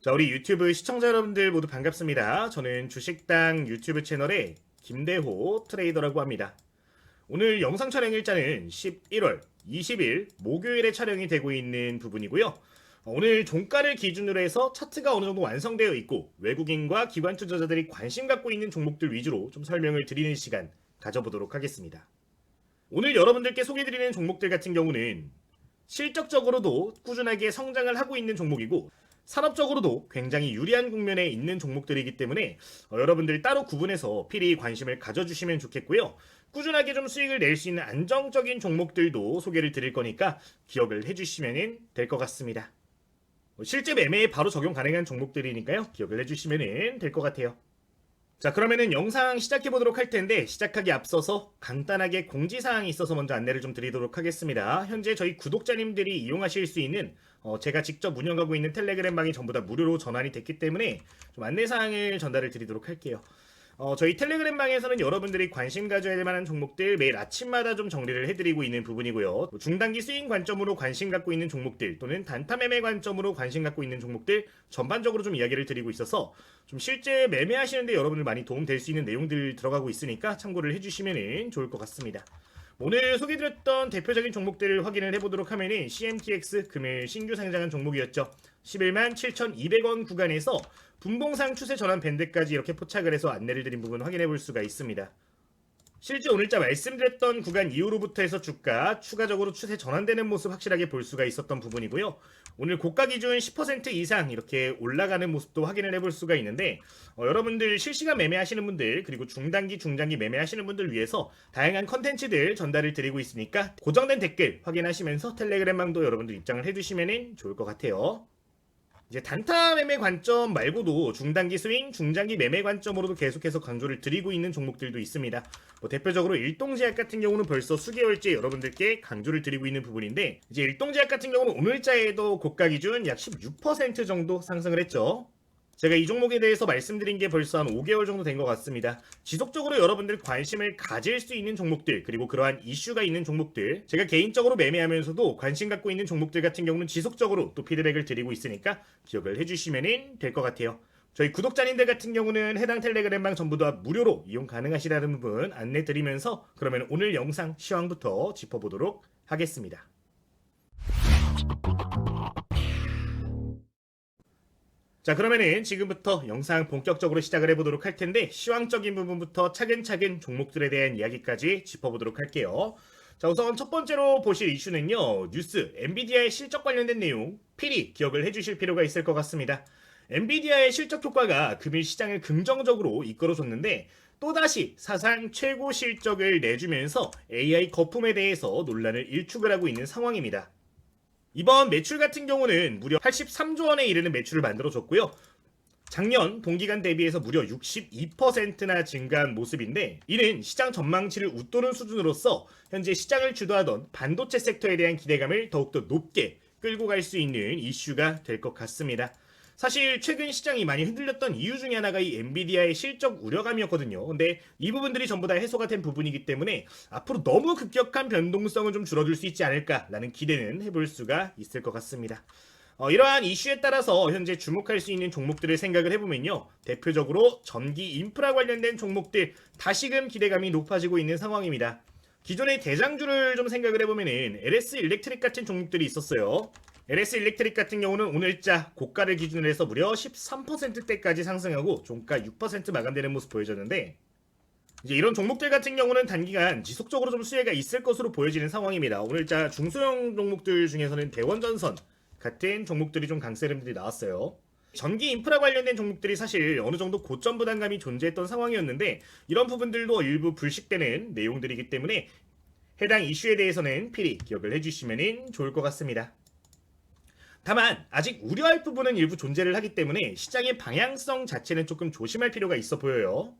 자, 우리 유튜브 시청자 여러분들 모두 반갑습니다. 저는 주식당 유튜브 채널의 김대호 트레이더라고 합니다. 오늘 영상 촬영 일자는 11월 20일 목요일에 촬영이 되고 있는 부분이고요. 오늘 종가를 기준으로 해서 차트가 어느 정도 완성되어 있고 외국인과 기관 투자자들이 관심 갖고 있는 종목들 위주로 좀 설명을 드리는 시간 가져보도록 하겠습니다. 오늘 여러분들께 소개드리는 종목들 같은 경우는 실적적으로도 꾸준하게 성장을 하고 있는 종목이고 산업적으로도 굉장히 유리한 국면에 있는 종목들이기 때문에 여러분들 따로 구분해서 필히 관심을 가져주시면 좋겠고요. 꾸준하게 좀 수익을 낼 수 있는 안정적인 종목들도 소개를 드릴 거니까 기억을 해주시면 될 것 같습니다. 실제 매매에 바로 적용 가능한 종목들이니까요. 기억을 해주시면 될 것 같아요. 자, 그러면은 영상 시작해 보도록 할 텐데 시작하기 앞서서 간단하게 공지사항이 있어서 먼저 안내를 좀 드리도록 하겠습니다. 현재 저희 구독자님들이 이용하실 수 있는 제가 직접 운영하고 있는 텔레그램 방이 전부 다 무료로 전환이 됐기 때문에 좀 안내사항을 전달을 드리도록 할게요. 저희 텔레그램 방에서는 여러분들이 관심 가져야 될 만한 종목들 매일 아침마다 좀 정리를 해드리고 있는 부분이고요. 중단기 수익 관점으로 관심 갖고 있는 종목들 또는 단타 매매 관점으로 관심 갖고 있는 종목들 전반적으로 좀 이야기를 드리고 있어서 좀 실제 매매하시는데 여러분들 많이 도움될 수 있는 내용들 들어가고 있으니까 참고를 해주시면 좋을 것 같습니다. 오늘 소개드렸던 대표적인 종목들을 확인을 해보도록 하면은 CMTX 금일 신규 상장한 종목이었죠. 11만 7,200원 구간에서 분봉상 추세 전환 밴드까지 이렇게 포착을 해서 안내를 드린 부분 확인해 볼 수가 있습니다. 실제 오늘자 말씀드렸던 구간 이후로부터 해서 주가 추가적으로 추세 전환되는 모습 확실하게 볼 수가 있었던 부분이고요. 오늘 고가 기준 10% 이상 이렇게 올라가는 모습도 확인을 해볼 수가 있는데 여러분들 실시간 매매하시는 분들 그리고 중단기 중장기 매매하시는 분들 위해서 다양한 컨텐츠들 전달을 드리고 있으니까 고정된 댓글 확인하시면서 텔레그램방도 여러분들 입장을 해주시면 좋을 것 같아요. 이제 단타 매매 관점 말고도 중단기 스윙, 중장기 매매 관점으로도 계속해서 강조를 드리고 있는 종목들도 있습니다. 대표적으로 일동제약 같은 경우는 벌써 수개월째 여러분들께 강조를 드리고 있는 부분인데 이제 일동제약 같은 경우는 오늘자에도 고가 기준 약 16% 정도 상승을 했죠. 제가 이 종목에 대해서 말씀드린 게 벌써 한 5개월 정도 된 것 같습니다. 지속적으로 여러분들 관심을 가질 수 있는 종목들 그리고 그러한 이슈가 있는 종목들 제가 개인적으로 매매하면서도 관심 갖고 있는 종목들 같은 경우는 지속적으로 또 피드백을 드리고 있으니까 기억을 해주시면 될 것 같아요. 저희 구독자님들 같은 경우는 해당 텔레그램방 전부 다 무료로 이용 가능하시다는 부분 안내 드리면서 그러면 오늘 영상 시황부터 짚어보도록 하겠습니다. 자, 그러면은 지금부터 영상 본격적으로 시작을 해보도록 할 텐데 시황적인 부분부터 차근차근 종목들에 대한 이야기까지 짚어보도록 할게요. 자, 우선 첫 번째로 보실 이슈는요. 뉴스, 엔비디아의 실적 관련된 내용 필히 기억을 해주실 필요가 있을 것 같습니다. 엔비디아의 실적 효과가 금일 시장을 긍정적으로 이끌어줬는데 또다시 사상 최고 실적을 내주면서 AI 거품에 대해서 논란을 일축을 하고 있는 상황입니다. 이번 매출 같은 경우는 무려 83조 원에 이르는 매출을 만들어줬고요. 작년 동기간 대비해서 무려 62%나 증가한 모습인데 이는 시장 전망치를 웃도는 수준으로서 현재 시장을 주도하던 반도체 섹터에 대한 기대감을 더욱더 높게 끌고 갈 수 있는 이슈가 될 것 같습니다. 사실 최근 시장이 많이 흔들렸던 이유 중에 하나가 이 엔비디아의 실적 우려감이었거든요. 근데 이 부분들이 전부 다 해소가 된 부분이기 때문에 앞으로 너무 급격한 변동성은 좀 줄어들 수 있지 않을까라는 기대는 해볼 수가 있을 것 같습니다. 이러한 이슈에 따라서 현재 주목할 수 있는 종목들을 생각을 해보면요. 대표적으로 전기 인프라 관련된 종목들 다시금 기대감이 높아지고 있는 상황입니다. 기존의 대장주를 좀 생각을 해보면은 LS 일렉트릭 같은 종목들이 있었어요. LS 일렉트릭 같은 경우는 오늘자 고가를 기준으로 해서 무려 13%대까지 상승하고 종가 6% 마감되는 모습 보여졌는데 이제 이런 종목들 같은 경우는 단기간 지속적으로 좀 수혜가 있을 것으로 보여지는 상황입니다. 오늘자 중소형 종목들 중에서는 대원전선 같은 종목들이 좀 강세 흐름들이 나왔어요. 전기 인프라 관련된 종목들이 사실 어느 정도 고점 부담감이 존재했던 상황이었는데 이런 부분들도 일부 불식되는 내용들이기 때문에 해당 이슈에 대해서는 필히 기억을 해주시면 좋을 것 같습니다. 다만 아직 우려할 부분은 일부 존재를 하기 때문에 시장의 방향성 자체는 조금 조심할 필요가 있어 보여요.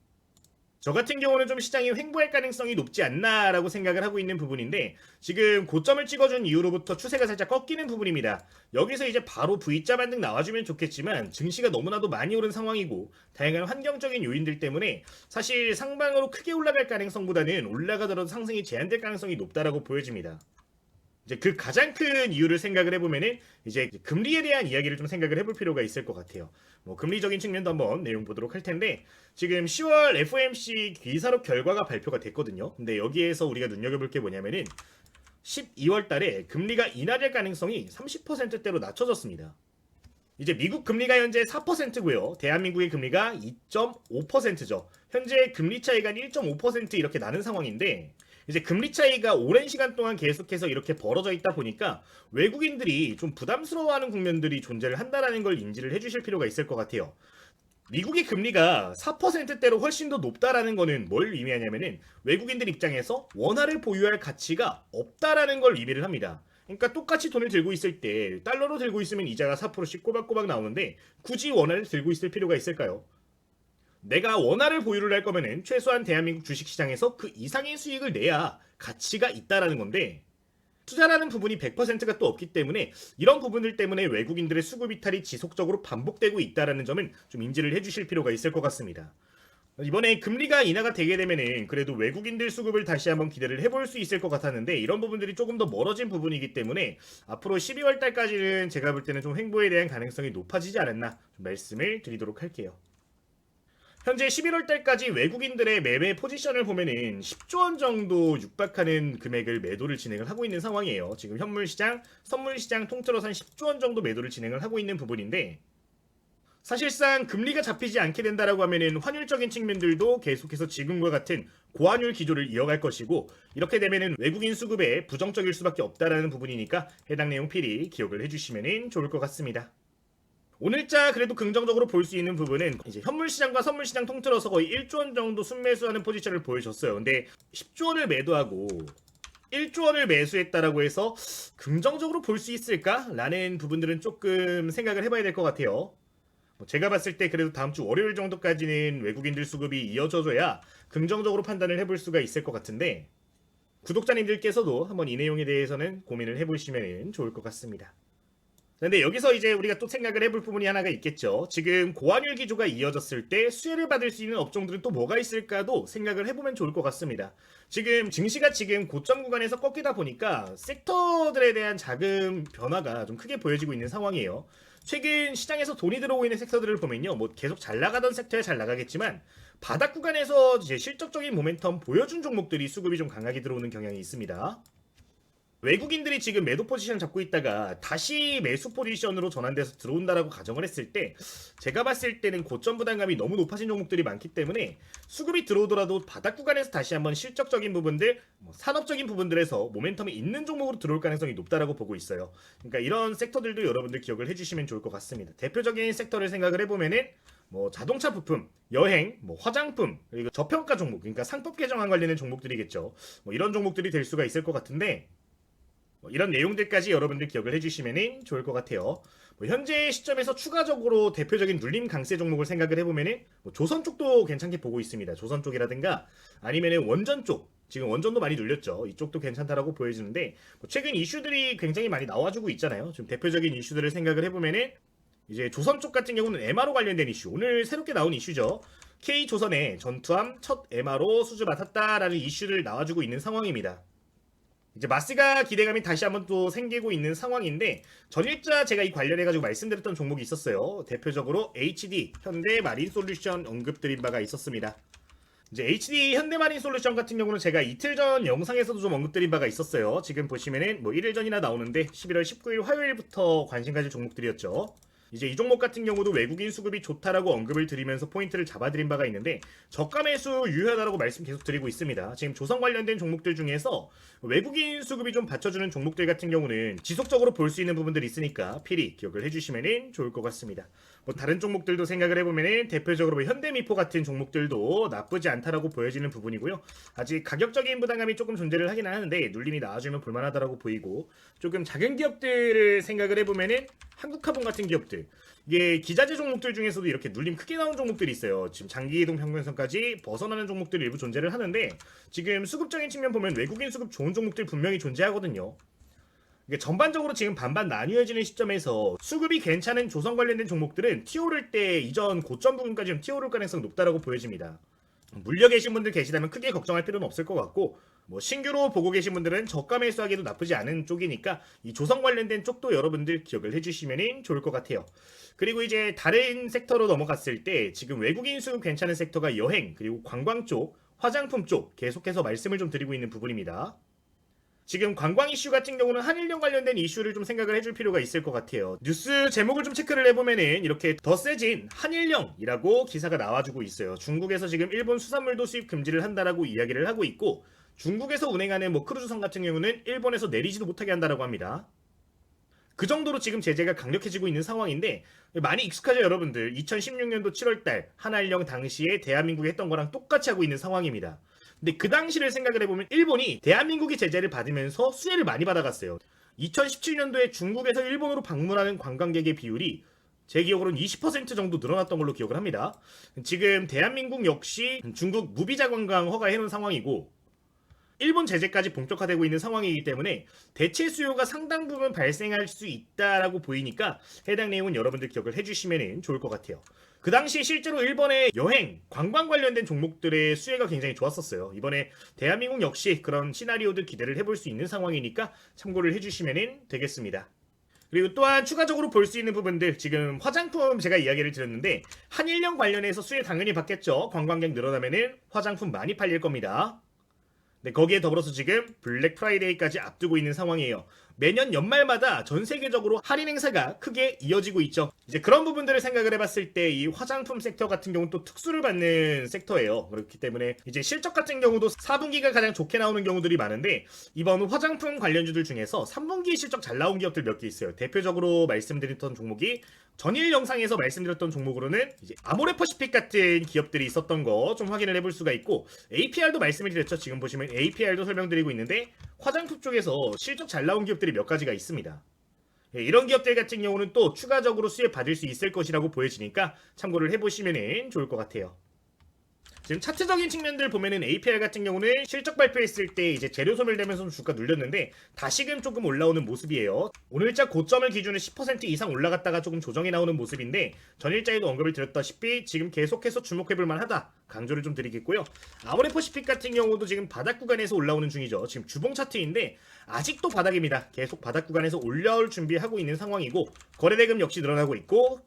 저 같은 경우는 좀 시장이 횡보할 가능성이 높지 않나 라고 생각을 하고 있는 부분인데 지금 고점을 찍어준 이후로부터 추세가 살짝 꺾이는 부분입니다. 여기서 이제 바로 V자 반등 나와주면 좋겠지만 증시가 너무나도 많이 오른 상황이고 다양한 환경적인 요인들 때문에 사실 상방으로 크게 올라갈 가능성보다는 올라가더라도 상승이 제한될 가능성이 높다라고 보여집니다. 이제 그 가장 큰 이유를 생각을 해보면은 이제 금리에 대한 이야기를 좀 생각을 해볼 필요가 있을 것 같아요. 뭐 금리적인 측면도 한번 내용 보도록 할 텐데 지금 10월 FOMC 기사록 결과가 발표가 됐거든요. 근데 여기에서 우리가 눈여겨볼 게 뭐냐면은 12월 달에 금리가 인하될 가능성이 30%대로 낮춰졌습니다. 이제 미국 금리가 현재 4%고요. 대한민국의 금리가 2.5%죠. 현재 금리 차이가 1.5% 이렇게 나는 상황인데 이제 금리 차이가 오랜 시간 동안 계속해서 이렇게 벌어져 있다 보니까 외국인들이 좀 부담스러워하는 국면들이 존재를 한다라는 걸 인지를 해주실 필요가 있을 것 같아요. 미국의 금리가 4%대로 훨씬 더 높다라는 거는 뭘 의미하냐면은 외국인들 입장에서 원화를 보유할 가치가 없다라는 걸 의미를 합니다. 그러니까 똑같이 돈을 들고 있을 때 달러로 들고 있으면 이자가 4%씩 꼬박꼬박 나오는데 굳이 원화를 들고 있을 필요가 있을까요? 내가 원화를 보유를 할 거면은 최소한 대한민국 주식시장에서 그 이상의 수익을 내야 가치가 있다라는 건데 투자라는 부분이 100%가 또 없기 때문에 이런 부분들 때문에 외국인들의 수급 이탈이 지속적으로 반복되고 있다라는 점은 좀 인지를 해주실 필요가 있을 것 같습니다. 이번에 금리가 인하가 되게 되면은 그래도 외국인들 수급을 다시 한번 기대를 해볼 수 있을 것 같았는데 이런 부분들이 조금 더 멀어진 부분이기 때문에 앞으로 12월 달까지는 제가 볼 때는 좀 횡보에 대한 가능성이 높아지지 않았나 좀 말씀을 드리도록 할게요. 현재 11월 달까지 외국인들의 매매 포지션을 보면은 10조 원 정도 육박하는 금액을 매도를 진행을 하고 있는 상황이에요. 지금 현물시장, 선물시장 통틀어서 한 10조 원 정도 매도를 진행을 하고 있는 부분인데 사실상 금리가 잡히지 않게 된다라고 하면은 환율적인 측면들도 계속해서 지금과 같은 고환율 기조를 이어갈 것이고 이렇게 되면은 외국인 수급에 부정적일 수밖에 없다라는 부분이니까 해당 내용 필히 기억을 해주시면은 좋을 것 같습니다. 오늘자 그래도 긍정적으로 볼 수 있는 부분은 이제 현물시장과 선물시장 통틀어서 거의 1조 원 정도 순매수하는 포지션을 보여줬어요. 근데 10조 원을 매도하고 1조 원을 매수했다라고 해서 긍정적으로 볼 수 있을까? 라는 부분들은 조금 생각을 해봐야 될 것 같아요. 제가 봤을 때 그래도 다음 주 월요일 정도까지는 외국인들 수급이 이어져줘야 긍정적으로 판단을 해볼 수가 있을 것 같은데 구독자님들께서도 한번 이 내용에 대해서는 고민을 해보시면 좋을 것 같습니다. 근데 여기서 이제 우리가 또 생각을 해볼 부분이 하나가 있겠죠. 지금 고환율 기조가 이어졌을 때 수혜를 받을 수 있는 업종들은 또 뭐가 있을까도 생각을 해보면 좋을 것 같습니다. 지금 증시가 지금 고점 구간에서 꺾이다 보니까 섹터들에 대한 자금 변화가 좀 크게 보여지고 있는 상황이에요. 최근 시장에서 돈이 들어오고 있는 섹터들을 보면요. 뭐 계속 잘 나가던 섹터에 잘 나가겠지만 바닥 구간에서 이제 실적적인 모멘텀 보여준 종목들이 수급이 좀 강하게 들어오는 경향이 있습니다. 외국인들이 지금 매도 포지션 잡고 있다가 다시 매수 포지션으로 전환돼서 들어온다라고 가정을 했을 때 제가 봤을 때는 고점 부담감이 너무 높아진 종목들이 많기 때문에 수급이 들어오더라도 바닥 구간에서 다시 한번 실적적인 부분들, 산업적인 부분들에서 모멘텀이 있는 종목으로 들어올 가능성이 높다라고 보고 있어요. 그러니까 이런 섹터들도 여러분들 기억을 해주시면 좋을 것 같습니다. 대표적인 섹터를 생각을 해보면은 뭐 자동차 부품, 여행, 뭐 화장품, 그리고 저평가 종목, 그러니까 상법 개정안 관련된 종목들이겠죠. 뭐 이런 종목들이 될 수가 있을 것 같은데 이런 내용들까지 여러분들 기억을 해주시면 좋을 것 같아요. 현재 시점에서 추가적으로 대표적인 눌림 강세 종목을 생각을 해보면 조선 쪽도 괜찮게 보고 있습니다. 조선 쪽이라든가 아니면 원전 쪽, 지금 원전도 많이 눌렸죠. 이쪽도 괜찮다라고 보여지는데 최근 이슈들이 굉장히 많이 나와주고 있잖아요. 좀 대표적인 이슈들을 생각을 해보면 이제 조선 쪽 같은 경우는 MRO 관련된 이슈, 오늘 새롭게 나온 이슈죠. K조선의 전투함 첫 MRO 수주 맡았다라는 이슈를 나와주고 있는 상황입니다. 이제 마스가 기대감이 다시 한번 또 생기고 있는 상황인데 전일자 제가 이 관련해가지고 말씀드렸던 종목이 있었어요. 대표적으로 HD 현대마린솔루션 언급드린 바가 있었습니다. 이제 HD 현대마린솔루션 같은 경우는 제가 이틀 전 영상에서도 좀 언급드린 바가 있었어요. 지금 보시면은 뭐 1일 전이나 나오는데 11월 19일 화요일부터 관심 가질 종목들이었죠. 이제 이 종목 같은 경우도 외국인 수급이 좋다라고 언급을 드리면서 포인트를 잡아드린 바가 있는데 저가 매수 유효하다라고 말씀 계속 드리고 있습니다. 지금 조선 관련된 종목들 중에서 외국인 수급이 좀 받쳐주는 종목들 같은 경우는 지속적으로 볼 수 있는 부분들이 있으니까 필히 기억을 해주시면 좋을 것 같습니다. 뭐 다른 종목들도 생각을 해보면 대표적으로 뭐 현대미포 같은 종목들도 나쁘지 않다라고 보여지는 부분이고요. 아직 가격적인 부담감이 조금 존재를 하긴 하는데 눌림이 나와주면 볼만하다라고 보이고 조금 작은 기업들을 생각을 해보면 한국화본 같은 기업들 이게 기자재 종목들 중에서도 이렇게 눌림 크게 나온 종목들이 있어요. 지금 장기이동 평균선까지 벗어나는 종목들이 일부 존재를 하는데 지금 수급적인 측면 보면 외국인 수급 좋은 종목들 분명히 존재하거든요. 이게 전반적으로 지금 반반 나뉘어지는 시점에서 수급이 괜찮은 조선 관련된 종목들은 튀오를 때 이전 고점 부분까지 좀 튀오를 가능성이 높다라고 보여집니다. 물려 계신 분들 계시다면 크게 걱정할 필요는 없을 것 같고, 뭐 신규로 보고 계신 분들은 저가 매수하기도 나쁘지 않은 쪽이니까 이 조성 관련된 쪽도 여러분들 기억을 해주시면 좋을 것 같아요. 그리고 이제 다른 섹터로 넘어갔을 때 지금 외국인 수급 괜찮은 섹터가 여행 그리고 관광 쪽, 화장품 쪽 계속해서 말씀을 좀 드리고 있는 부분입니다. 지금 관광 이슈 같은 경우는 한일령 관련된 이슈를 좀 생각을 해줄 필요가 있을 것 같아요. 뉴스 제목을 좀 체크를 해보면은 이렇게 더 세진 한일령이라고 기사가 나와주고 있어요. 중국에서 지금 일본 수산물도 수입 금지를 한다라고 이야기를 하고 있고, 중국에서 운행하는 뭐 크루즈선 같은 경우는 일본에서 내리지도 못하게 한다라고 합니다. 그 정도로 지금 제재가 강력해지고 있는 상황인데, 많이 익숙하죠 여러분들. 2016년도 7월달 한일령 당시에 대한민국이 했던 거랑 똑같이 하고 있는 상황입니다. 근데 그 당시를 생각을 해보면 일본이 대한민국이 제재를 받으면서 수혜를 많이 받아갔어요. 2017년도에 중국에서 일본으로 방문하는 관광객의 비율이 제 기억으로는 20% 정도 늘어났던 걸로 기억을 합니다. 지금 대한민국 역시 중국 무비자 관광 허가해놓은 상황이고, 일본 제재까지 본격화되고 있는 상황이기 때문에 대체 수요가 상당 부분 발생할 수 있다라고 보이니까 해당 내용은 여러분들 기억을 해주시면 좋을 것 같아요. 그 당시 실제로 일본의 여행, 관광 관련된 종목들의 수혜가 굉장히 좋았었어요. 이번에 대한민국 역시 그런 시나리오들 기대를 해볼 수 있는 상황이니까 참고를 해주시면 되겠습니다. 그리고 또한 추가적으로 볼 수 있는 부분들, 지금 화장품 제가 이야기를 드렸는데 한일령 관련해서 수혜 당연히 받겠죠. 관광객 늘어나면은 화장품 많이 팔릴 겁니다. 네, 거기에 더불어서 지금 블랙 프라이데이까지 앞두고 있는 상황이에요. 매년 연말마다 전 세계적으로 할인 행사가 크게 이어지고 있죠. 이제 그런 부분들을 생각을 해봤을 때 이 화장품 섹터 같은 경우는 또 특수를 받는 섹터예요. 그렇기 때문에 이제 실적 같은 경우도 4분기가 가장 좋게 나오는 경우들이 많은데, 이번 화장품 관련주들 중에서 3분기 실적 잘 나온 기업들 몇 개 있어요. 대표적으로 말씀드렸던 종목이 전일 영상에서 말씀드렸던 종목으로는 이제 아모레퍼시픽 같은 기업들이 있었던 거 좀 확인을 해볼 수가 있고, APR도 말씀을 드렸죠. 지금 보시면 APR도 설명드리고 있는데 화장품 쪽에서 실적 잘 나온 기업들이 몇 가지가 있습니다. 이런 기업들 같은 경우는 또 추가적으로 수혜 받을 수 있을 것이라고 보여지니까 참고를 해보시면 좋을 것 같아요. 지금 차트적인 측면들 보면은 APR 같은 경우는 실적 발표했을 때 이제 재료 소멸되면서 주가 눌렸는데 다시금 조금 올라오는 모습이에요. 오늘자 고점을 기준으로 10% 이상 올라갔다가 조금 조정이 나오는 모습인데, 전일자에도 언급을 드렸다시피 지금 계속해서 주목해볼 만하다 강조를 좀 드리겠고요. 아모레퍼시픽 같은 경우도 지금 바닥 구간에서 올라오는 중이죠. 지금 주봉 차트인데 아직도 바닥입니다. 계속 바닥 구간에서 올라올 준비하고 있는 상황이고, 거래대금 역시 늘어나고 있고,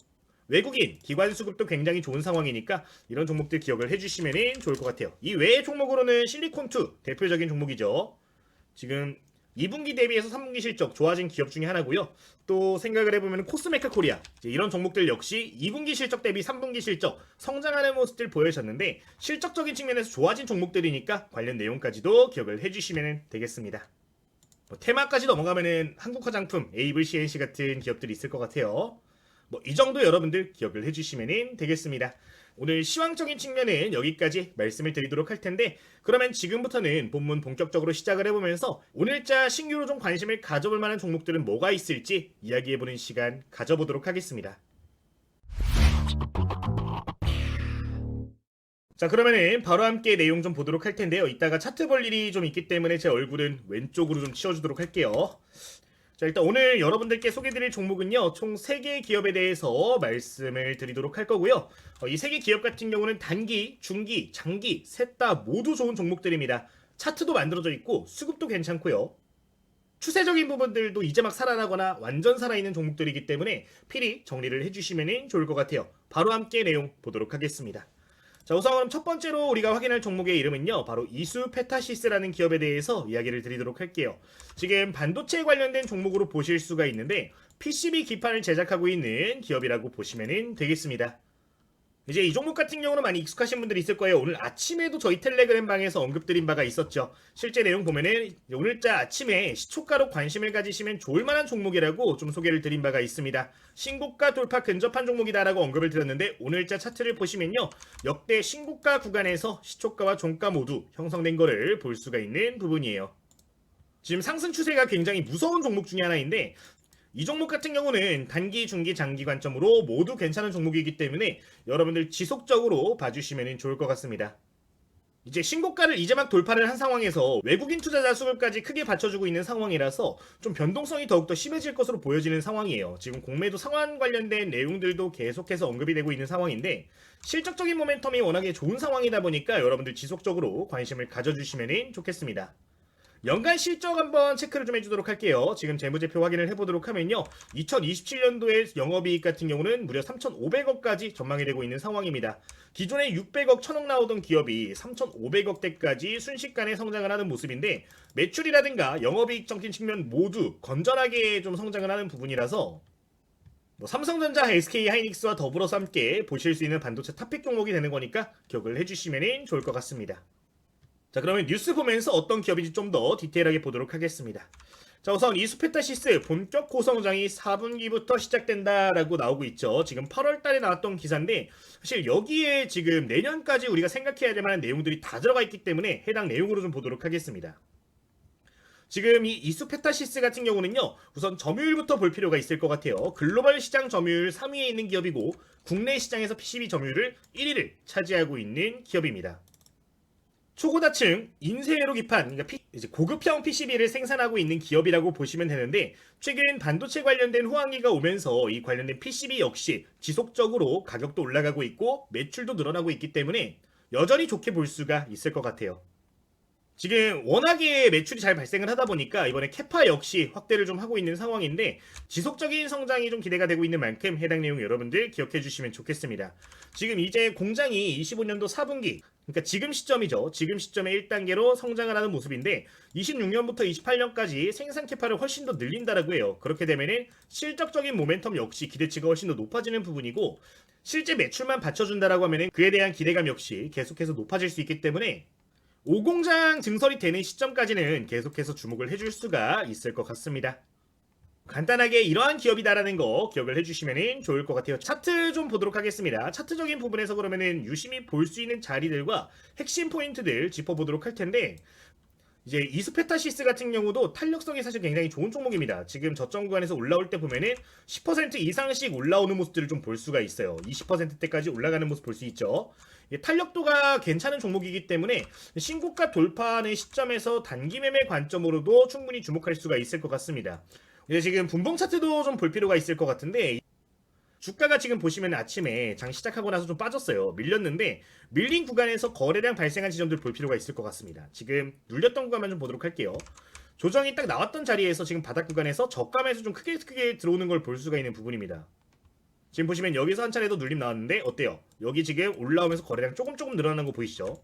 외국인 기관 수급도 굉장히 좋은 상황이니까 이런 종목들 기억을 해주시면 좋을 것 같아요. 이 외의 종목으로는 실리콘2 대표적인 종목이죠. 지금 2분기 대비해서 3분기 실적 좋아진 기업 중에 하나고요. 또 생각을 해보면 코스메카 코리아, 이런 종목들 역시 2분기 실적 대비 3분기 실적 성장하는 모습들 보여졌는데 실적적인 측면에서 좋아진 종목들이니까 관련 내용까지도 기억을 해주시면 되겠습니다. 테마까지 넘어가면은 한국화장품, 에이블 CNC 같은 기업들이 있을 것 같아요. 이 정도 여러분들 기억을 해주시면 되겠습니다. 오늘 시황적인 측면은 여기까지 말씀을 드리도록 할 텐데, 그러면 지금부터는 본문 본격적으로 시작을 해보면서 오늘자 신규로 좀 관심을 가져볼 만한 종목들은 뭐가 있을지 이야기해보는 시간 가져보도록 하겠습니다. 자, 그러면은 바로 함께 내용 좀 보도록 할 텐데요. 이따가 차트 볼 일이 좀 있기 때문에 제 얼굴은 왼쪽으로 좀 치워주도록 할게요. 자, 일단 오늘 여러분들께 소개드릴 종목은요, 총 3개의 기업에 대해서 말씀을 드리도록 할 거고요. 이 3개 기업 같은 경우는 단기, 중기, 장기 셋 다 모두 좋은 종목들입니다. 차트도 만들어져 있고 수급도 괜찮고요. 추세적인 부분들도 이제 막 살아나거나 완전 살아있는 종목들이기 때문에 필히 정리를 해주시면 좋을 것 같아요. 바로 함께 내용 보도록 하겠습니다. 자, 우선 첫 번째로 우리가 확인할 종목의 이름은요, 바로 이수페타시스라는 기업에 대해서 이야기를 드리도록 할게요. 지금 반도체 관련된 종목으로 보실 수가 있는데 PCB 기판을 제작하고 있는 기업이라고 보시면 되겠습니다. 이제 이 종목 같은 경우는 많이 익숙하신 분들이 있을 거예요. 오늘 아침에도 저희 텔레그램 방에서 언급드린 바가 있었죠. 실제 내용 보면은 오늘자 아침에 시초가로 관심을 가지시면 좋을 만한 종목이라고 좀 소개를 드린 바가 있습니다. 신고가 돌파 근접한 종목이다라고 언급을 드렸는데, 오늘자 차트를 보시면요, 역대 신고가 구간에서 시초가와 종가 모두 형성된 거를 볼 수가 있는 부분이에요. 지금 상승 추세가 굉장히 무서운 종목 중에 하나인데, 이 종목 같은 경우는 단기, 중기, 장기 관점으로 모두 괜찮은 종목이기 때문에 여러분들 지속적으로 봐주시면 좋을 것 같습니다. 이제 신고가를 이제 막 돌파를 한 상황에서 외국인 투자자 수급까지 크게 받쳐주고 있는 상황이라서 좀 변동성이 더욱더 심해질 것으로 보여지는 상황이에요. 지금 공매도 상환 관련된 내용들도 계속해서 언급이 되고 있는 상황인데 실적적인 모멘텀이 워낙에 좋은 상황이다 보니까 여러분들 지속적으로 관심을 가져주시면 좋겠습니다. 연간 실적 한번 체크를 좀 해주도록 할게요. 지금 재무제표 확인을 해보도록 하면요. 2027년도에 영업이익 같은 경우는 무려 3,500억까지 전망이 되고 있는 상황입니다. 기존에 600억, 1,000억 나오던 기업이 3,500억대까지 순식간에 성장을 하는 모습인데 매출이라든가 영업이익적인 측면 모두 건전하게 좀 성장을 하는 부분이라서 삼성전자, SK하이닉스와 더불어서 함께 보실 수 있는 반도체 탑픽 종목이 되는 거니까 기억을 해주시면 좋을 것 같습니다. 자, 그러면 뉴스 보면서 어떤 기업인지 좀 더 디테일하게 보도록 하겠습니다. 자, 우선 이수페타시스 본격 고성장이 4분기부터 시작된다라고 나오고 있죠. 지금 8월 달에 나왔던 기사인데 사실 여기에 지금 내년까지 우리가 생각해야 될 만한 내용들이 다 들어가 있기 때문에 해당 내용으로 좀 보도록 하겠습니다. 지금 이 이수페타시스 같은 경우는요, 우선 점유율부터 볼 필요가 있을 것 같아요. 글로벌 시장 점유율 3위에 있는 기업이고 국내 시장에서 PCB 점유율을 1위를 차지하고 있는 기업입니다. 초고다층 인쇄로 기판, 그러니까 이제 고급형 PCB를 생산하고 있는 기업이라고 보시면 되는데 최근 반도체 관련된 호황기가 오면서 이 관련된 PCB 역시 지속적으로 가격도 올라가고 있고 매출도 늘어나고 있기 때문에 여전히 좋게 볼 수가 있을 것 같아요. 지금 워낙에 매출이 잘 발생을 하다 보니까 이번에 캐파 역시 확대를 좀 하고 있는 상황인데 지속적인 성장이 좀 기대가 되고 있는 만큼 해당 내용 여러분들 기억해 주시면 좋겠습니다. 지금 이제 공장이 25년도 4분기, 그러니까 지금 시점이죠. 지금 시점에 1단계로 성장을 하는 모습인데 26년부터 28년까지 생산 캐파를 훨씬 더 늘린다라고 해요. 그렇게 되면은 실적적인 모멘텀 역시 기대치가 훨씬 더 높아지는 부분이고 실제 매출만 받쳐준다라고 하면은 그에 대한 기대감 역시 계속해서 높아질 수 있기 때문에 5공장 증설이 되는 시점까지는 계속해서 주목을 해줄 수가 있을 것 같습니다. 간단하게 이러한 기업이다라는 거 기억을 해주시면 좋을 것 같아요. 차트 좀 보도록 하겠습니다. 차트적인 부분에서 그러면은 유심히 볼 수 있는 자리들과 핵심 포인트들 짚어보도록 할 텐데 이제 이수페타시스 같은 경우도 탄력성이 사실 굉장히 좋은 종목입니다. 지금 저점 구간에서 올라올 때 보면은 10% 이상씩 올라오는 모습들을 좀 볼 수가 있어요. 20%대까지 올라가는 모습 볼 수 있죠. 탄력도가 괜찮은 종목이기 때문에 신고가 돌파하는 시점에서 단기 매매 관점으로도 충분히 주목할 수가 있을 것 같습니다. 이제 지금 분봉 차트도 좀 볼 필요가 있을 것 같은데 주가가 지금 보시면 아침에 장 시작하고 나서 좀 빠졌어요. 밀렸는데 밀린 구간에서 거래량 발생한 지점들 볼 필요가 있을 것 같습니다. 지금 눌렸던 구간만 좀 보도록 할게요. 조정이 딱 나왔던 자리에서 지금 바닥 구간에서 저감에서 좀 크게 들어오는 걸 볼 수가 있는 부분입니다. 지금 보시면 여기서 한 차례도 눌림 나왔는데 어때요? 여기 지금 올라오면서 거래량 조금 늘어나는 거 보이시죠?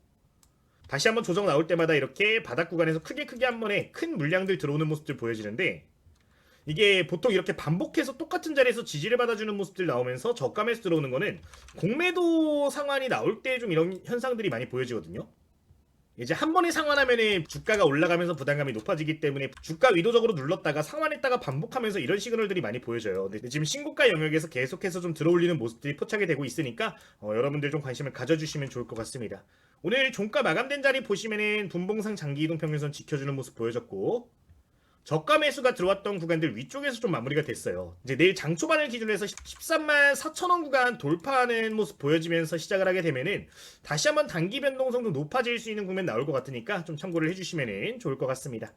다시 한번 조정 나올 때마다 이렇게 바닥 구간에서 크게 한 번에 큰 물량들 들어오는 모습들 보여지는데 이게 보통 이렇게 반복해서 똑같은 자리에서 지지를 받아주는 모습들 나오면서 저감에서 들어오는 거는 공매도 상환이 나올 때 좀 이런 현상들이 많이 보여지거든요. 이제 한 번에 상환하면은 주가가 올라가면서 부담감이 높아지기 때문에 주가 의도적으로 눌렀다가 상환했다가 반복하면서 이런 시그널들이 많이 보여져요. 근데 지금 신고가 영역에서 계속해서 좀 들어올리는 모습들이 포착이 되고 있으니까 여러분들 좀 관심을 가져주시면 좋을 것 같습니다. 오늘 종가 마감된 자리 보시면은 분봉상 장기 이동 평균선 지켜주는 모습 보여졌고 저가 매수가 들어왔던 구간들 위쪽에서 좀 마무리가 됐어요. 이제 내일 장 초반을 기준으로 해서 13만 4천원 구간 돌파하는 모습 보여지면서 시작을 하게 되면은 다시 한번 단기 변동성도 높아질 수 있는 국면 나올 것 같으니까 좀 참고를 해주시면 좋을 것 같습니다.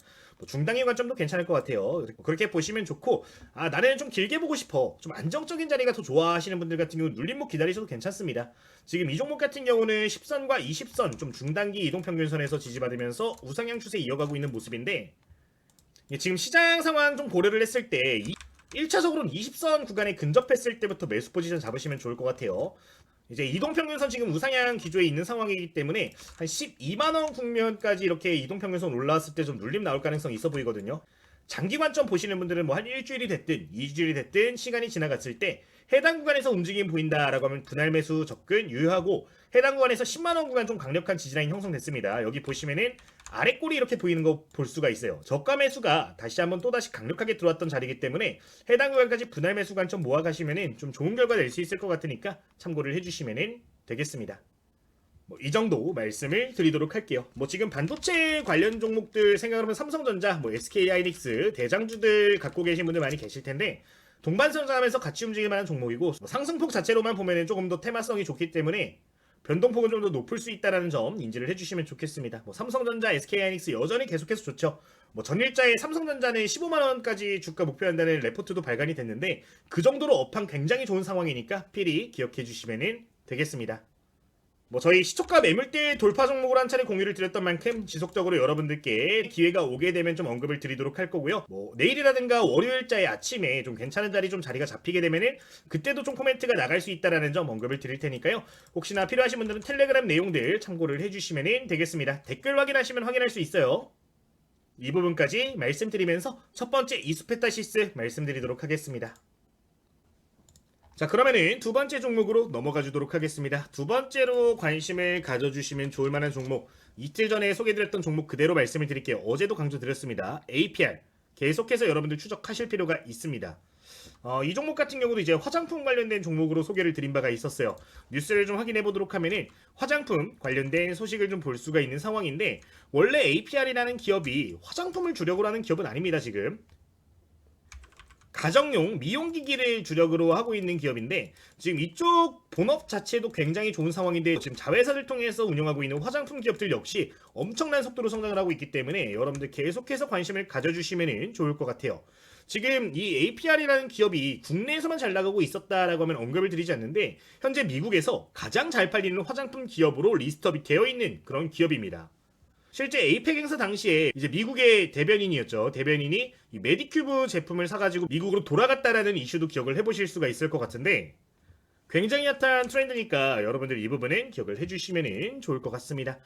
중단기 관점도 괜찮을 것 같아요. 그렇게 보시면 좋고 나는 좀 길게 보고 싶어, 좀 안정적인 자리가 더 좋아 하시는 분들 같은 경우는 눌림목 기다리셔도 괜찮습니다. 지금 이 종목 같은 경우는 10선과 20선 좀 중단기 이동평균선에서 지지받으면서 우상향 추세 이어가고 있는 모습인데 지금 시장 상황 좀 고려를 했을 때 1차적으로는 20선 구간에 근접했을 때부터 매수 포지션 잡으시면 좋을 것 같아요. 이제 이동평균선 지금 우상향 기조에 있는 상황이기 때문에 한 12만원 국면까지 이렇게 이동평균선 올라왔을 때 좀 눌림 나올 가능성이 있어 보이거든요. 장기 관점 보시는 분들은 뭐 한 일주일이 됐든 2주일이 됐든 시간이 지나갔을 때 해당 구간에서 움직임 보인다라고 하면 분할 매수 접근 유효하고 해당 구간에서 10만원 구간 좀 강력한 지지라인 형성됐습니다. 여기 보시면은 아래 꼬리 이렇게 보이는 거 볼 수가 있어요. 저가 매수가 다시 한번 또다시 강력하게 들어왔던 자리이기 때문에 해당 구간까지 분할 매수 관점 모아 가시면은 좀 좋은 결과 낼 수 있을 것 같으니까 참고를 해주시면은 되겠습니다. 이 정도 말씀을 드리도록 할게요. 지금 반도체 관련 종목들 생각을 하면 삼성전자, SK하이닉스 대장주들 갖고 계신 분들 많이 계실 텐데 동반성장하면서 같이 움직일 만한 종목이고 상승폭 자체로만 보면은 조금 더 테마성이 좋기 때문에 변동폭은 좀 더 높을 수 있다는 점 인지를 해주시면 좋겠습니다. 뭐 삼성전자, SK하이닉스 여전히 계속해서 좋죠. 뭐 전일자에 삼성전자는 15만 원까지 주가 목표한다는 레포트도 발간이 됐는데 그 정도로 업황 굉장히 좋은 상황이니까 필히 기억해 주시면 되겠습니다. 뭐 저희 시초가 매물대 돌파 종목으로 한 차례 공유를 드렸던 만큼 지속적으로 여러분들께 기회가 오게 되면 좀 언급을 드리도록 할 거고요. 뭐 내일이라든가 월요일자의 아침에 좀 괜찮은 자리 좀 자리가 잡히게 되면은 그때도 좀 코멘트가 나갈 수 있다라는 점 언급을 드릴 테니까요. 혹시나 필요하신 분들은 텔레그램 내용들 참고를 해주시면 되겠습니다. 댓글 확인하시면 확인할 수 있어요. 이 부분까지 말씀드리면서 첫 번째 이수페타시스 말씀드리도록 하겠습니다. 자, 그러면은 두 번째 종목으로 넘어가 주도록 하겠습니다. 두 번째로 관심을 가져주시면 좋을 만한 종목, 이틀 전에 소개드렸던 종목 그대로 말씀을 드릴게요. 어제도 강조드렸습니다. APR 계속해서 여러분들 추적하실 필요가 있습니다. 이 종목 같은 경우도 이제 화장품 관련된 종목으로 소개를 드린 바가 있었어요. 뉴스를 좀 확인해 보도록 하면은 화장품 관련된 소식을 좀 볼 수가 있는 상황인데, 원래 APR이라는 기업이 화장품을 주력으로 하는 기업은 아닙니다. 지금 가정용 미용기기를 주력으로 하고 있는 기업인데, 지금 이쪽 본업 자체도 굉장히 좋은 상황인데, 지금 자회사를 통해서 운영하고 있는 화장품 기업들 역시 엄청난 속도로 성장을 하고 있기 때문에 여러분들 계속해서 관심을 가져주시면 좋을 것 같아요. 지금 이 APR이라는 기업이 국내에서만 잘 나가고 있었다라고 하면 언급을 드리지 않는데, 현재 미국에서 가장 잘 팔리는 화장품 기업으로 리스트업이 되어 있는 그런 기업입니다. 실제 에이펙 행사 당시에 이제 미국의 대변인이었죠. 대변인이 이 메디큐브 제품을 사가지고 미국으로 돌아갔다라는 이슈도 기억을 해보실 수가 있을 것 같은데, 굉장히 핫한 트렌드니까 여러분들 이 부분은 기억을 해주시면 좋을 것 같습니다.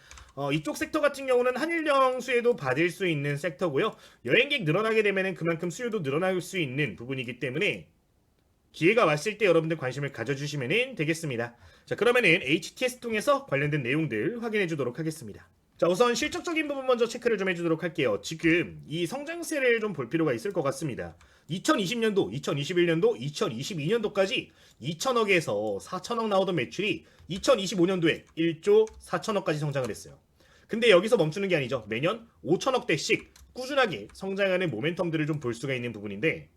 이쪽 섹터 같은 경우는 한일령 수혜도 받을 수 있는 섹터고요. 여행객 늘어나게 되면 그만큼 수요도 늘어날 수 있는 부분이기 때문에 기회가 왔을 때 여러분들 관심을 가져주시면 되겠습니다. 자, 그러면은 HTS 통해서 관련된 내용들 확인해 주도록 하겠습니다. 자, 우선 실적적인 부분 먼저 체크를 좀 해주도록 할게요. 지금 이 성장세를 좀 볼 필요가 있을 것 같습니다. 2020년도, 2021년도, 2022년도까지 2천억에서 4천억 나오던 매출이 2025년도에 1조 4천억까지 성장을 했어요. 근데 여기서 멈추는 게 아니죠. 매년 5천억대씩 꾸준하게 성장하는 모멘텀들을 좀 볼 수가 있는 부분인데,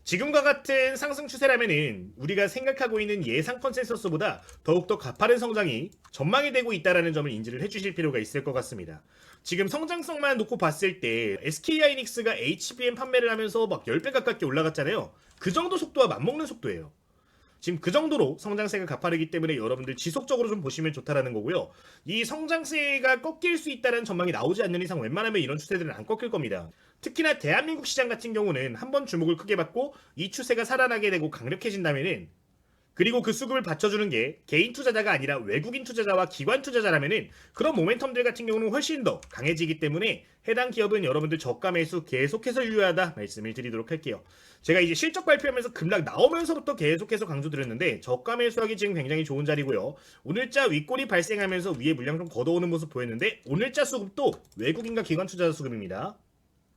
지금과 같은 상승 추세라면은 우리가 생각하고 있는 예상 컨센서스보다 더욱더 가파른 성장이 전망이 되고 있다는 점을 인지를 해주실 필요가 있을 것 같습니다. 지금 성장성만 놓고 봤을 때 SK하이닉스가 HBM 판매를 하면서 막 10배 가깝게 올라갔잖아요. 그 정도 속도와 맞먹는 속도예요. 지금 그 정도로 성장세가 가파르기 때문에 여러분들 지속적으로 좀 보시면 좋다라는 거고요. 이 성장세가 꺾일 수 있다는 전망이 나오지 않는 이상 웬만하면 이런 추세들은 안 꺾일 겁니다. 특히나 대한민국 시장 같은 경우는 한번 주목을 크게 받고 이 추세가 살아나게 되고 강력해진다면은, 그리고 그 수급을 받쳐주는 게 개인 투자자가 아니라 외국인 투자자와 기관 투자자라면은 그런 모멘텀들 같은 경우는 훨씬 더 강해지기 때문에 해당 기업은 여러분들 저가 매수 계속해서 유효하다 말씀을 드리도록 할게요. 제가 이제 실적 발표하면서 급락 나오면서부터 계속해서 강조드렸는데 저가 매수하기 지금 굉장히 좋은 자리고요. 오늘자 윗골이 발생하면서 위에 물량 좀 걷어오는 모습 보였는데, 오늘자 수급도 외국인과 기관 투자자 수급입니다.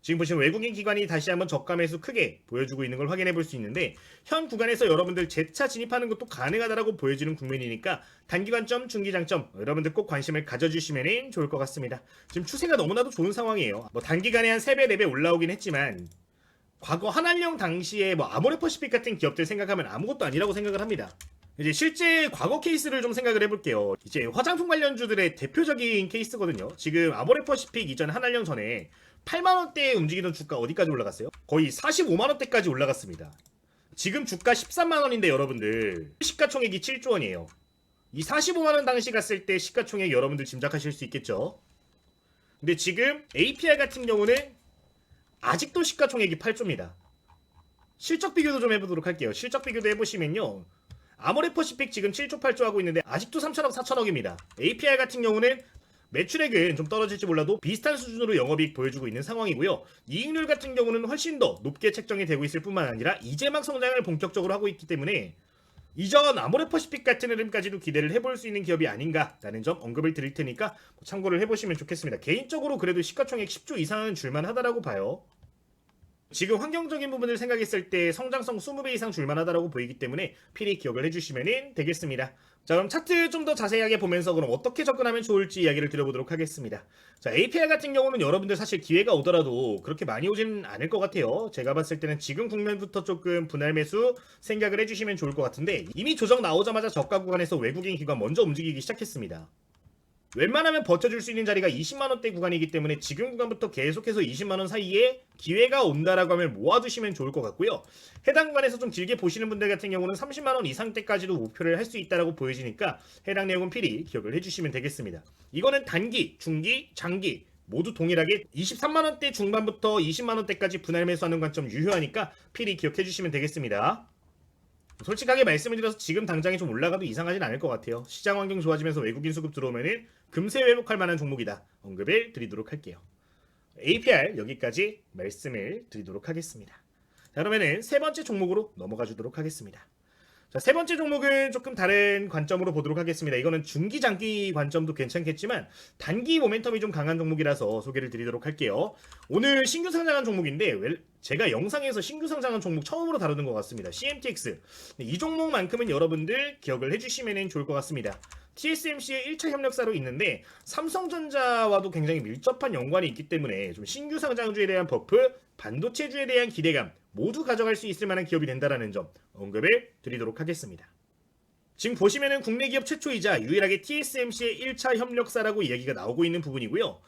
지금 보시면 외국인 기관이 다시 한번 저가 매수 크게 보여주고 있는 걸 확인해 볼 수 있는데, 현 구간에서 여러분들 재차 진입하는 것도 가능하다라고 보여지는 국면이니까 단기관점, 중기장점 여러분들 꼭 관심을 가져주시면 좋을 것 같습니다. 지금 추세가 너무나도 좋은 상황이에요. 뭐 단기간에 한 3배, 4배 올라오긴 했지만 과거 한한령 당시에 뭐 아모레퍼시픽 같은 기업들 생각하면 아무것도 아니라고 생각을 합니다. 이제 실제 과거 케이스를 좀 생각을 해볼게요. 이제 화장품 관련주들의 대표적인 케이스거든요. 지금 아모레퍼시픽 이전 한한령 전에 8만원대에 움직이던 주가 어디까지 올라갔어요? 거의 45만원대까지 올라갔습니다. 지금 주가 13만원인데 여러분들 시가총액이 7조 원이에요. 이 45만원 당시 갔을 때 시가총액 여러분들 짐작하실 수 있겠죠? 근데 지금 APR 같은 경우는 아직도 시가총액이 8조입니다. 실적 비교도 좀 해보도록 할게요. 실적 비교도 해보시면요, 아모레퍼시픽 지금 7조 8조 하고 있는데 아직도 3천억 4천억입니다. APR 같은 경우는 매출액은 좀 떨어질지 몰라도 비슷한 수준으로 영업이익 보여주고 있는 상황이고요. 이익률 같은 경우는 훨씬 더 높게 책정이 되고 있을 뿐만 아니라 이제 막 성장을 본격적으로 하고 있기 때문에 이전 아모레퍼시픽 같은 흐름까지도 기대를 해볼 수 있는 기업이 아닌가라는 점 언급을 드릴 테니까 참고를 해보시면 좋겠습니다. 개인적으로 그래도 시가총액 10조 이상은 줄만하다라고 봐요. 지금 환경적인 부분을 생각했을 때 성장성 20배 이상 줄만하다고 보이기 때문에 필히 기억을 해주시면 되겠습니다. 자, 그럼 차트 좀 더 자세하게 보면서 그럼 어떻게 접근하면 좋을지 이야기를 드려보도록 하겠습니다. 자, APR 같은 경우는 여러분들 사실 기회가 오더라도 그렇게 많이 오지는 않을 것 같아요. 제가 봤을 때는 지금 국면부터 조금 분할 매수 생각을 해주시면 좋을 것 같은데, 이미 조정 나오자마자 저가 구간에서 외국인 기관 먼저 움직이기 시작했습니다. 웬만하면 버텨줄 수 있는 자리가 20만원대 구간이기 때문에 지금 구간부터 계속해서 20만원 사이에 기회가 온다라고 하면 모아두시면 좋을 것 같고요. 해당 구간에서 좀 길게 보시는 분들 같은 경우는 30만원 이상대까지도 목표를 할 수 있다라고 보여지니까 해당 내용은 필히 기억을 해주시면 되겠습니다. 이거는 단기, 중기, 장기 모두 동일하게 23만원대 중반부터 20만원대까지 분할 매수하는 관점 유효하니까 필히 기억해 주시면 되겠습니다. 솔직하게 말씀을 드려서 지금 당장에 좀 올라가도 이상하진 않을 것 같아요. 시장 환경 좋아지면서 외국인 수급 들어오면은 금세 회복할 만한 종목이다. 언급을 드리도록 할게요. APR 여기까지 말씀을 드리도록 하겠습니다. 자, 그러면은 세 번째 종목으로 넘어가 주도록 하겠습니다. 자, 세 번째 종목은 조금 다른 관점으로 보도록 하겠습니다. 이거는 중기 장기 관점도 괜찮겠지만 단기 모멘텀이 좀 강한 종목이라서 소개를 드리도록 할게요. 오늘 신규 상장한 종목인데 제가 영상에서 신규 상장한 종목 처음으로 다루는 것 같습니다. CMTX. 이 종목만큼은 여러분들 기억을 해주시면 좋을 것 같습니다. TSMC의 1차 협력사로 있는데 삼성전자와도 굉장히 밀접한 연관이 있기 때문에 좀 신규 상장주에 대한 버프, 반도체주에 대한 기대감 모두 가져갈 수 있을 만한 기업이 된다는 점 언급을 드리도록 하겠습니다. 지금 보시면은 국내 기업 최초이자 유일하게 TSMC의 1차 협력사라고 이야기가 나오고 있는 부분이고요.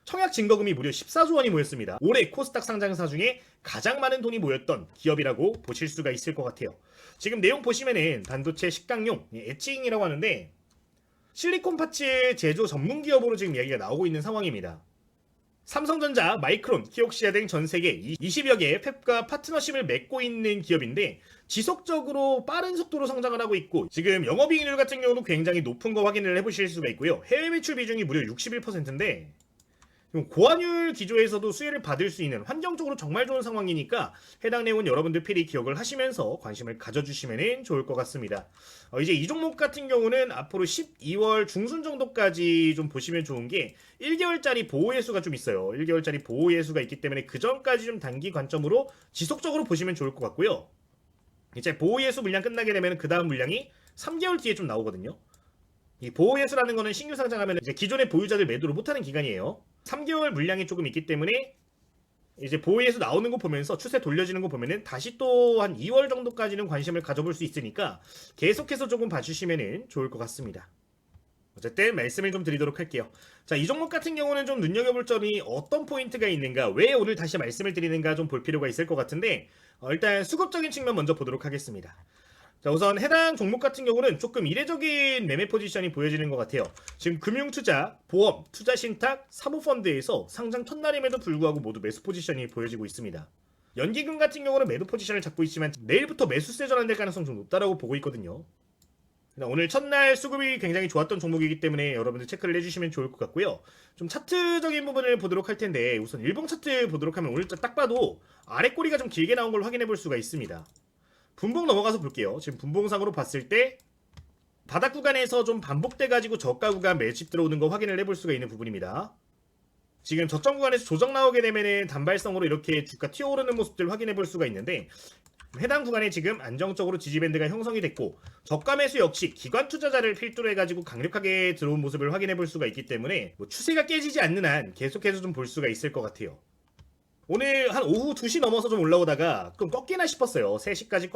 청약 증거금이 무려 14조 원이 모였습니다. 올해 코스닥 상장사 중에 가장 많은 돈이 모였던 기업이라고 보실 수가 있을 것 같아요. 지금 내용 보시면은 반도체 식강용 에칭이라고 하는데 실리콘 파츠 제조 전문 기업으로 지금 이야기가 나오고 있는 상황입니다. 삼성전자, 마이크론, 키옥시아 등 전 세계 20여 개의 팹과 파트너십을 맺고 있는 기업인데 지속적으로 빠른 속도로 성장을 하고 있고 지금 영업이익률 같은 경우도 굉장히 높은 거 확인을 해보실 수가 있고요. 해외 매출 비중이 무려 61%인데 고환율 기조에서도 수혜를 받을 수 있는 환경적으로 정말 좋은 상황이니까 해당 내용은 여러분들 필히 기억을 하시면서 관심을 가져주시면 좋을 것 같습니다. 이제 이 종목 같은 경우는 앞으로 12월 중순 정도까지 좀 보시면 좋은 게 1개월짜리 보호예수가 좀 있어요. 1개월짜리 보호예수가 있기 때문에 그 전까지 좀 단기 관점으로 지속적으로 보시면 좋을 것 같고요. 이제 보호예수 물량 끝나게 되면 그 다음 물량이 3개월 뒤에 좀 나오거든요. 이 보호예수라는 거는 신규 상장하면 이제 기존의 보유자들 매도를 못하는 기간이에요. 3개월 물량이 조금 있기 때문에 이제 보호예수 나오는 거 보면서 추세 돌려지는 거 보면은 다시 또 한 2월 정도까지는 관심을 가져볼 수 있으니까 계속해서 조금 봐주시면 좋을 것 같습니다. 어쨌든 말씀을 좀 드리도록 할게요. 자, 이 종목 같은 경우는 좀 눈여겨볼 점이 어떤 포인트가 있는가, 왜 오늘 다시 말씀을 드리는가 좀 볼 필요가 있을 것 같은데 일단 수급적인 측면 먼저 보도록 하겠습니다. 자, 우선 해당 종목 같은 경우는 조금 이례적인 매매 포지션이 보여지는 것 같아요. 지금 금융투자, 보험, 투자신탁, 사모펀드에서 상장 첫날임에도 불구하고 모두 매수 포지션이 보여지고 있습니다. 연기금 같은 경우는 매도 포지션을 잡고 있지만 내일부터 매수세 전환될 가능성 좀 높다라고 보고 있거든요. 오늘 첫날 수급이 굉장히 좋았던 종목이기 때문에 여러분들 체크를 해주시면 좋을 것 같고요. 좀 차트적인 부분을 보도록 할 텐데 우선 일봉 차트 보도록 하면 오늘 딱 봐도 아래 꼬리가 좀 길게 나온 걸 확인해 볼 수가 있습니다. 분봉 넘어가서 볼게요. 지금 분봉상으로 봤을 때 바닥 구간에서 좀 반복돼가지고 저가 구간 매집 들어오는 거 확인을 해볼 수가 있는 부분입니다. 지금 저점 구간에서 조정 나오게 되면은 단발성으로 이렇게 주가 튀어오르는 모습들 확인해 볼 수가 있는데 해당 구간에 지금 안정적으로 지지밴드가 형성이 됐고 저가 매수 역시 기관 투자자를 필두로 해가지고 강력하게 들어온 모습을 확인해 볼 수가 있기 때문에 추세가 깨지지 않는 한 계속해서 좀 볼 수가 있을 것 같아요. 오늘 한 오후 2시 넘어서 좀 올라오다가 좀 꺾이나 싶었어요. 3시까지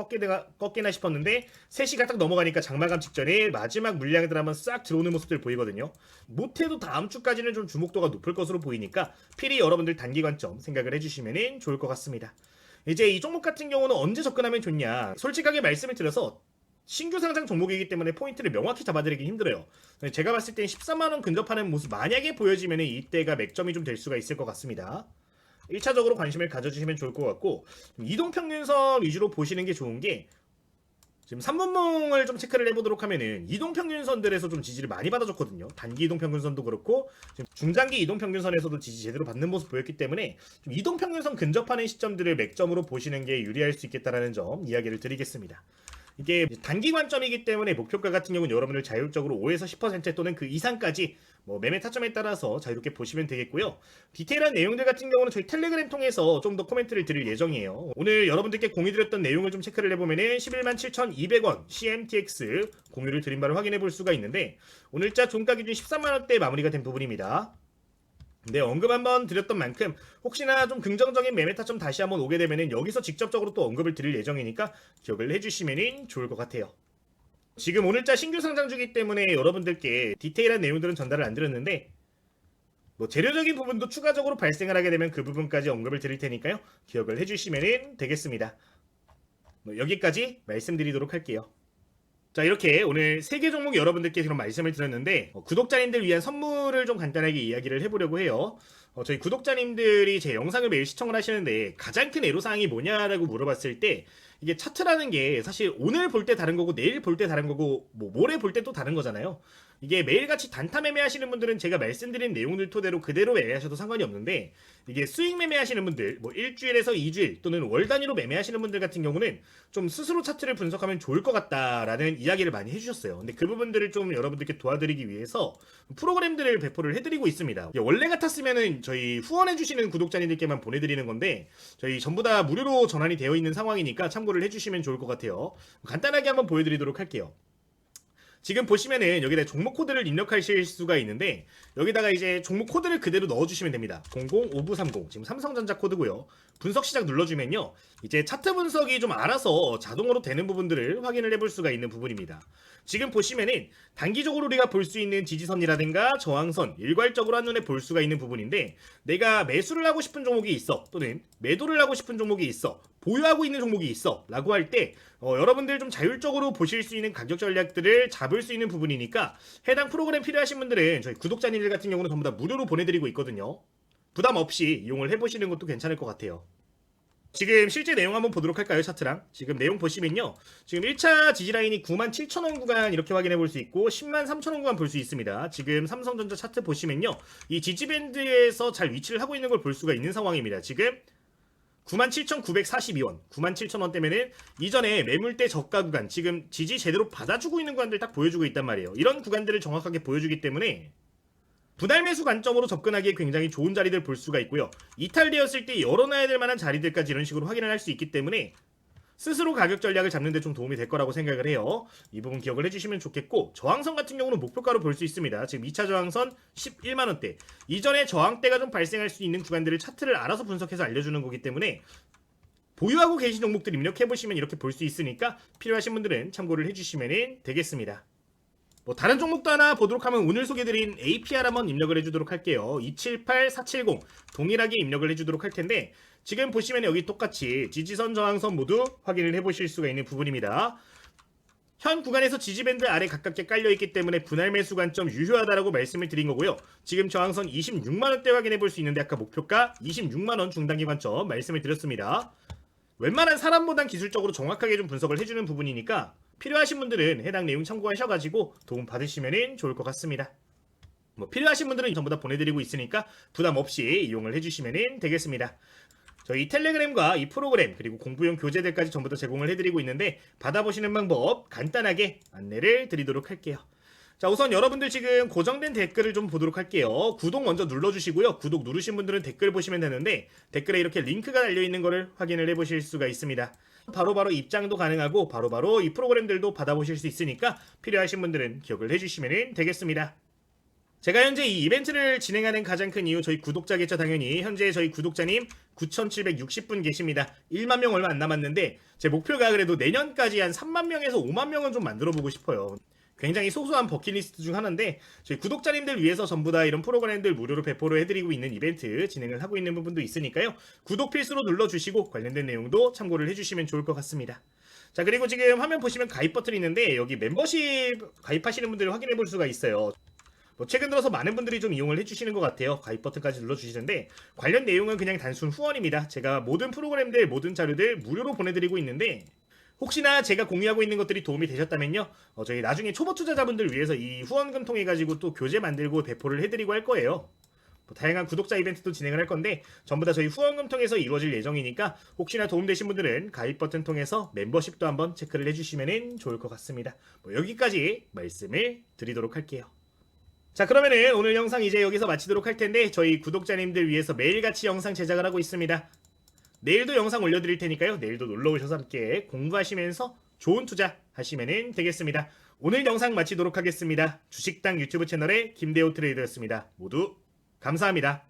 꺾이나 싶었는데 3시가 딱 넘어가니까 장마감 직전에 마지막 물량들 한번 싹 들어오는 모습들 보이거든요. 못해도 다음 주까지는 좀 주목도가 높을 것으로 보이니까 필히 여러분들 단기 관점 생각을 해주시면 좋을 것 같습니다. 이제 이 종목 같은 경우는 언제 접근하면 좋냐, 솔직하게 말씀을 드려서 신규 상장 종목이기 때문에 포인트를 명확히 잡아드리기 힘들어요. 제가 봤을 땐 13만원 근접하는 모습 만약에 보여지면 이때가 맥점이 좀 될 수가 있을 것 같습니다. 1차적으로 관심을 가져주시면 좋을 것 같고 이동평균선 위주로 보시는 게 좋은 게 지금 3분봉을 좀 체크를 해보도록 하면은 이동평균선들에서 좀 지지를 많이 받아줬거든요. 단기 이동평균선도 그렇고 지금 중장기 이동평균선에서도 지지 제대로 받는 모습 보였기 때문에 좀 이동평균선 근접하는 시점들을 맥점으로 보시는 게 유리할 수 있겠다라는 점 이야기를 드리겠습니다. 이게 단기 관점이기 때문에 목표가 같은 경우는 여러분들 자율적으로 5에서 10% 또는 그 이상까지 뭐 매매 타점에 따라서 자유롭게 보시면 되겠고요. 디테일한 내용들 같은 경우는 저희 텔레그램 통해서 좀 더 코멘트를 드릴 예정이에요. 오늘 여러분들께 공유드렸던 내용을 좀 체크를 해보면은 117,200원 CMTX 공유를 드린 바를 확인해 볼 수가 있는데 오늘자 종가 기준 13만원대 마무리가 된 부분입니다. 네, 언급 한번 드렸던 만큼 혹시나 좀 긍정적인 매매 타점 다시 한번 오게 되면은 여기서 직접적으로 또 언급을 드릴 예정이니까 기억을 해주시면 좋을 것 같아요. 지금 오늘자 신규 상장 주기 때문에 여러분들께 디테일한 내용들은 전달을 안 드렸는데 뭐 재료적인 부분도 추가적으로 발생을 하게 되면 그 부분까지 언급을 드릴 테니까요. 기억을 해주시면 되겠습니다. 여기까지 말씀드리도록 할게요. 자, 이렇게 오늘 3개 종목 여러분들께 그런 말씀을 드렸는데 구독자님들 위한 선물을 좀 간단하게 이야기를 해보려고 해요. 저희 구독자님들이 제 영상을 매일 시청을 하시는데 가장 큰 애로사항이 뭐냐라고 물어봤을 때 이게 차트라는 게 사실 오늘 볼 때 다른 거고 내일 볼 때 다른 거고 뭐 모레 볼 때 또 다른 거잖아요. 이게 매일같이 단타 매매하시는 분들은 제가 말씀드린 내용들 토대로 그대로 매매하셔도 상관이 없는데 이게 수익 매매하시는 분들 뭐 일주일에서 2주일 또는 월 단위로 매매하시는 분들 같은 경우는 좀 스스로 차트를 분석하면 좋을 것 같다라는 이야기를 많이 해주셨어요. 근데 그 부분들을 좀 여러분들께 도와드리기 위해서 프로그램들을 배포를 해드리고 있습니다. 원래 같았으면은 저희 후원해주시는 구독자님들께만 보내드리는 건데 저희 전부 다 무료로 전환이 되어 있는 상황이니까 참고를 해주시면 좋을 것 같아요. 간단하게 한번 보여드리도록 할게요. 지금 보시면은 여기다 종목 코드를 입력하실 수가 있는데 여기다가 이제 종목 코드를 그대로 넣어주시면 됩니다. 005930 지금 삼성전자 코드고요. 분석 시작 눌러주면요. 이제 차트 분석이 좀 알아서 자동으로 되는 부분들을 확인을 해볼 수가 있는 부분입니다. 지금 보시면은 단기적으로 우리가 볼 수 있는 지지선이라든가 저항선 일괄적으로 한눈에 볼 수가 있는 부분인데 내가 매수를 하고 싶은 종목이 있어 또는 매도를 하고 싶은 종목이 있어 보유하고 있는 종목이 있어 라고 할 때 여러분들 좀 자율적으로 보실 수 있는 가격 전략들을 잡을 수 있는 부분이니까 해당 프로그램 필요하신 분들은 저희 구독자님들 같은 경우는 전부 다 무료로 보내드리고 있거든요. 부담 없이 이용을 해보시는 것도 괜찮을 것 같아요. 지금 실제 내용 한번 보도록 할까요? 차트랑 지금 내용 보시면요 지금 1차 지지라인이 97,000원 구간 이렇게 확인해 볼 수 있고 103,000원 구간 볼 수 있습니다. 지금 삼성전자 차트 보시면요 이 지지밴드에서 잘 위치를 하고 있는 걸 볼 수가 있는 상황입니다. 지금 97,942원 97,000원 때문에 이전에 매물대 저가 구간 지금 지지 제대로 받아주고 있는 구간들 딱 보여주고 있단 말이에요. 이런 구간들을 정확하게 보여주기 때문에 분할 매수 관점으로 접근하기에 굉장히 좋은 자리들 볼 수가 있고요. 이탈되었을 때 열어놔야 될 만한 자리들까지 이런 식으로 확인을 할 수 있기 때문에 스스로 가격 전략을 잡는 데 좀 도움이 될 거라고 생각을 해요. 이 부분 기억을 해주시면 좋겠고 저항선 같은 경우는 목표가로 볼 수 있습니다. 지금 2차 저항선 11만원대 이전에 저항대가 좀 발생할 수 있는 구간들을 차트를 알아서 분석해서 알려주는 거기 때문에 보유하고 계신 종목들 입력해보시면 이렇게 볼 수 있으니까 필요하신 분들은 참고를 해주시면 되겠습니다. 뭐 다른 종목도 하나 보도록 하면 오늘 소개드린 APR 한번 입력을 해주도록 할게요. 278470 동일하게 입력을 해주도록 할 텐데 지금 보시면 여기 똑같이 지지선 저항선 모두 확인을 해보실 수가 있는 부분입니다. 현 구간에서 지지밴드 아래 가깝게 깔려있기 때문에 분할 매수 관점 유효하다라고 말씀을 드린 거고요. 지금 저항선 26만원대 확인해 볼 수 있는데 아까 목표가 26만원 중단기 관점 말씀을 드렸습니다. 웬만한 사람보단 기술적으로 정확하게 좀 분석을 해주는 부분이니까 필요하신 분들은 해당 내용 참고하셔가지고 도움 받으시면 좋을 것 같습니다. 뭐 필요하신 분들은 전부 다 보내드리고 있으니까 부담 없이 이용을 해주시면 되겠습니다. 저희 텔레그램과 이 프로그램 그리고 공부용 교재들까지 전부 다 제공을 해드리고 있는데 받아보시는 방법 간단하게 안내를 드리도록 할게요. 자, 우선 여러분들 지금 고정된 댓글을 좀 보도록 할게요. 구독 먼저 눌러주시고요. 구독 누르신 분들은 댓글 보시면 되는데 댓글에 이렇게 링크가 달려있는 거를 확인을 해보실 수가 있습니다. 바로바로 입장도 가능하고 바로바로 이 프로그램들도 받아보실 수 있으니까 필요하신 분들은 기억을 해주시면 되겠습니다. 제가 현재 이 이벤트를 진행하는 가장 큰 이유 저희 구독자겠죠. 당연히 현재 저희 구독자님 9,760분 계십니다. 1만 명 얼마 안 남았는데 제 목표가 그래도 내년까지 한 3만 명에서 5만 명은 좀 만들어 보고 싶어요. 굉장히 소소한 버킷리스트 중 하나인데 저희 구독자님들 위해서 전부 다 이런 프로그램들 무료로 배포를 해드리고 있는 이벤트 진행을 하고 있는 부분도 있으니까요. 구독 필수로 눌러주시고 관련된 내용도 참고를 해주시면 좋을 것 같습니다. 자, 그리고 지금 화면 보시면 가입 버튼이 있는데 여기 멤버십 가입하시는 분들을 확인해 볼 수가 있어요. 뭐 최근 들어서 많은 분들이 좀 이용을 해주시는 것 같아요. 가입 버튼까지 눌러주시는데 관련 내용은 그냥 단순 후원입니다. 제가 모든 프로그램들 모든 자료들 무료로 보내드리고 있는데 혹시나 제가 공유하고 있는 것들이 도움이 되셨다면요 저희 나중에 초보 투자자분들 위해서 이 후원금 통해 가지고 또 교재 만들고 배포를 해드리고 할 거예요. 다양한 구독자 이벤트도 진행을 할 건데 전부 다 저희 후원금 통해서 이루어질 예정이니까 혹시나 도움되신 분들은 가입 버튼 통해서 멤버십도 한번 체크를 해주시면 좋을 것 같습니다. 여기까지 말씀을 드리도록 할게요. 자, 그러면은 오늘 영상 이제 여기서 마치도록 할 텐데 저희 구독자님들 위해서 매일같이 영상 제작을 하고 있습니다. 내일도 영상 올려드릴 테니까요. 내일도 놀러오셔서 함께 공부하시면서 좋은 투자 하시면 되겠습니다. 오늘 영상 마치도록 하겠습니다. 주식당 유튜브 채널의 김대호 트레이더였습니다. 모두 감사합니다.